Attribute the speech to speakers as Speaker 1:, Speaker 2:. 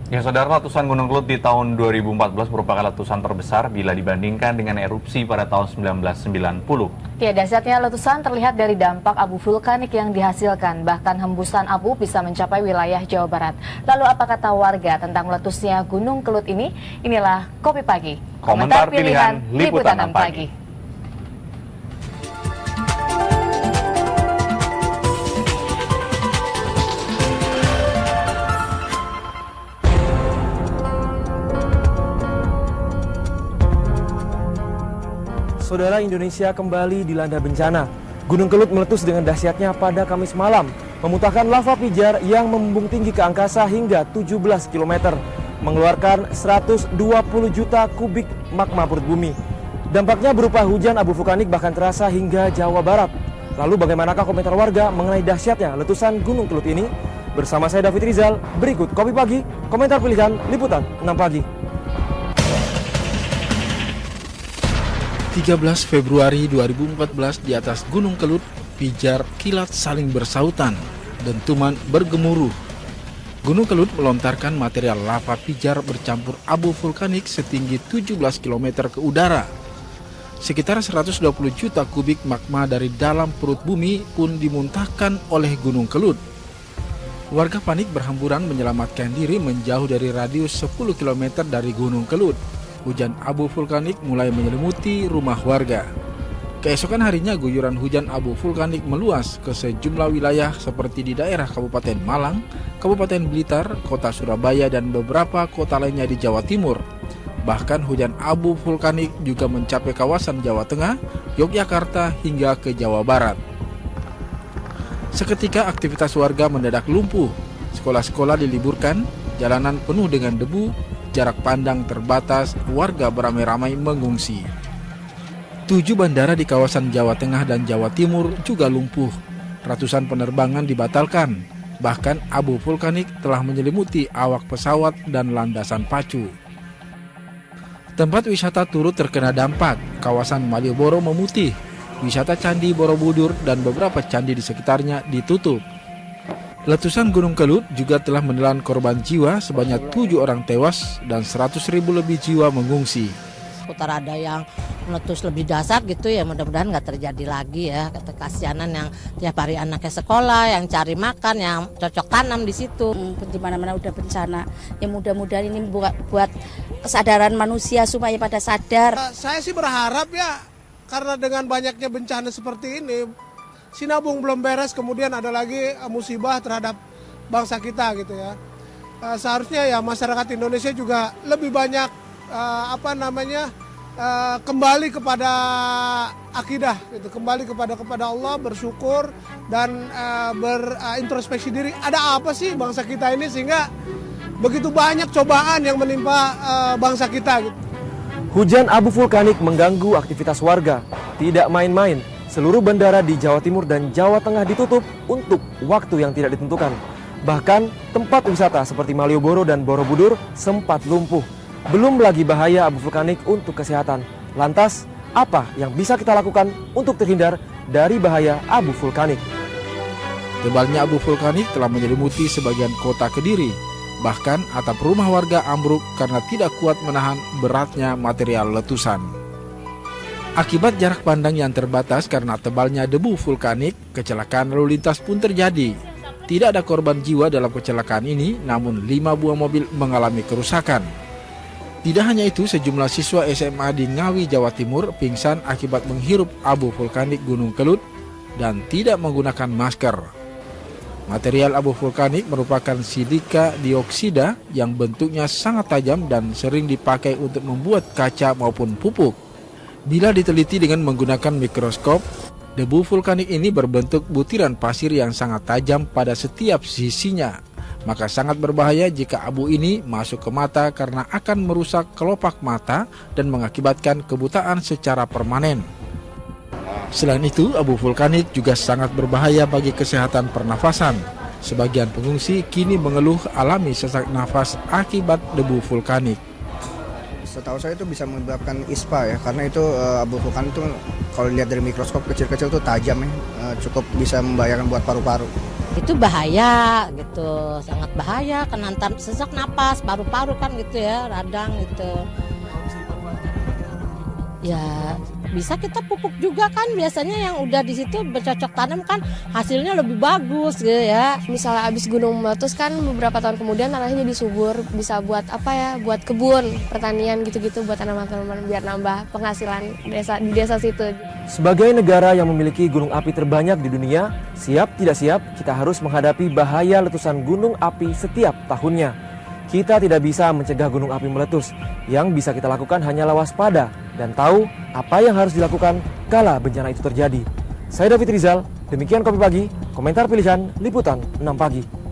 Speaker 1: Ya, saudara, letusan Gunung Kelut di tahun 2014 merupakan letusan terbesar bila dibandingkan dengan erupsi pada tahun 1990.
Speaker 2: Ya, dahsyatnya letusan terlihat dari dampak abu vulkanik yang dihasilkan. Bahkan hembusan abu bisa mencapai wilayah Jawa Barat. Lalu apa kata warga tentang meletusnya Gunung Kelut ini? Inilah Kopi Pagi.
Speaker 1: Komentar pilihan Liputan 6 Pagi.
Speaker 3: Saudara, Indonesia kembali dilanda bencana. Gunung Kelut meletus dengan dahsyatnya pada Kamis malam, memuntahkan lava pijar yang membumbung tinggi ke angkasa hingga 17 km, mengeluarkan 120 juta kubik magma perut bumi. Dampaknya berupa hujan abu vulkanik bahkan terasa hingga Jawa Barat. Lalu bagaimanakah komentar warga mengenai dahsyatnya letusan Gunung Kelut ini? Bersama saya David Rizal, berikut Kopi Pagi, komentar pilihan Liputan 6 Pagi.
Speaker 4: 13 Februari 2014 di atas Gunung Kelut, pijar kilat saling bersautan, dentuman bergemuruh. Gunung Kelut melontarkan material lava pijar bercampur abu vulkanik setinggi 17 km ke udara. Sekitar 120 juta kubik magma dari dalam perut bumi pun dimuntahkan oleh Gunung Kelut. Warga panik berhamburan menyelamatkan diri menjauh dari radius 10 km dari Gunung Kelut. Hujan abu vulkanik mulai menyelimuti rumah warga. Keesokan harinya guyuran hujan abu vulkanik meluas ke sejumlah wilayah seperti di daerah Kabupaten Malang, Kabupaten Blitar, Kota Surabaya, dan beberapa kota lainnya di Jawa Timur. Bahkan hujan abu vulkanik juga mencapai kawasan Jawa Tengah, Yogyakarta, hingga ke Jawa Barat. Seketika aktivitas warga mendadak lumpuh. Sekolah-sekolah diliburkan, jalanan penuh dengan debu, jarak pandang terbatas, warga beramai-ramai mengungsi. 7 bandara di kawasan Jawa Tengah dan Jawa Timur juga lumpuh. Ratusan penerbangan dibatalkan. Bahkan abu vulkanik telah menyelimuti awak pesawat dan landasan pacu. Tempat wisata turut terkena dampak. Kawasan Malioboro memutih. Wisata Candi Borobudur dan beberapa candi di sekitarnya ditutup. Letusan Gunung Kelut juga telah menelan korban jiwa sebanyak 7 orang tewas dan 100.000 lebih jiwa mengungsi.
Speaker 5: Putar ada yang meletus lebih dasar gitu ya, mudah-mudahan nggak terjadi lagi ya. Kasihanan yang tiap hari anaknya sekolah, yang cari makan, yang cocok tanam di situ.
Speaker 6: Di mana-mana udah bencana. Ya mudah-mudahan ini buat kesadaran manusia supaya pada sadar.
Speaker 7: Saya sih berharap ya, karena dengan banyaknya bencana seperti ini, Sinabung belum beres, kemudian ada lagi musibah terhadap bangsa kita gitu ya. Seharusnya ya masyarakat Indonesia juga lebih banyak kembali kepada akidah gitu, kembali kepada Allah, bersyukur dan berintrospeksi diri. Ada apa sih bangsa kita ini sehingga begitu banyak cobaan yang menimpa bangsa kita gitu.
Speaker 3: Hujan abu vulkanik mengganggu aktivitas warga, tidak main-main. Seluruh bandara di Jawa Timur dan Jawa Tengah ditutup untuk waktu yang tidak ditentukan. Bahkan tempat wisata seperti Malioboro dan Borobudur sempat lumpuh. Belum lagi bahaya abu vulkanik untuk kesehatan. Lantas, apa yang bisa kita lakukan untuk terhindar dari bahaya abu vulkanik?
Speaker 4: Tebalnya abu vulkanik telah menyelimuti sebagian kota Kediri. Bahkan atap rumah warga ambruk karena tidak kuat menahan beratnya material letusan. Akibat jarak pandang yang terbatas karena tebalnya debu vulkanik, kecelakaan lalu lintas pun terjadi. Tidak ada korban jiwa dalam kecelakaan ini, namun 5 buah mobil mengalami kerusakan. Tidak hanya itu, sejumlah siswa SMA di Ngawi, Jawa Timur pingsan akibat menghirup abu vulkanik Gunung Kelut dan tidak menggunakan masker. Material abu vulkanik merupakan silika dioksida yang bentuknya sangat tajam dan sering dipakai untuk membuat kaca maupun pupuk. Bila diteliti dengan menggunakan mikroskop, debu vulkanik ini berbentuk butiran pasir yang sangat tajam pada setiap sisinya. Maka sangat berbahaya jika abu ini masuk ke mata karena akan merusak kelopak mata dan mengakibatkan kebutaan secara permanen. Selain itu, abu vulkanik juga sangat berbahaya bagi kesehatan pernafasan. Sebagian pengungsi kini mengeluh alami sesak nafas akibat debu vulkanik.
Speaker 8: Setahu saya itu bisa menyebabkan ispa ya, karena itu abu vulkanik itu kalau dilihat dari mikroskop kecil-kecil itu tajam ya, cukup bisa membahayakan buat paru-paru.
Speaker 5: Itu bahaya gitu, sangat bahaya, kena sesak napas, paru-paru kan gitu ya, radang gitu. Ya bisa kita pupuk juga kan, biasanya yang udah di situ bercocok tanam kan hasilnya lebih bagus gitu ya.
Speaker 9: Misalnya abis gunung meletus kan beberapa tahun kemudian tanahnya jadi subur, bisa buat apa ya, buat kebun, pertanian gitu-gitu, buat tanaman-tanaman biar nambah penghasilan di desa situ.
Speaker 3: Sebagai negara yang memiliki gunung api terbanyak di dunia, siap tidak siap kita harus menghadapi bahaya letusan gunung api setiap tahunnya. Kita tidak bisa mencegah gunung api meletus. Yang bisa kita lakukan hanyalah waspada dan tahu apa yang harus dilakukan kala bencana itu terjadi. Saya David Rizal, demikian Kopi Pagi, komentar pilihan Liputan 6 Pagi.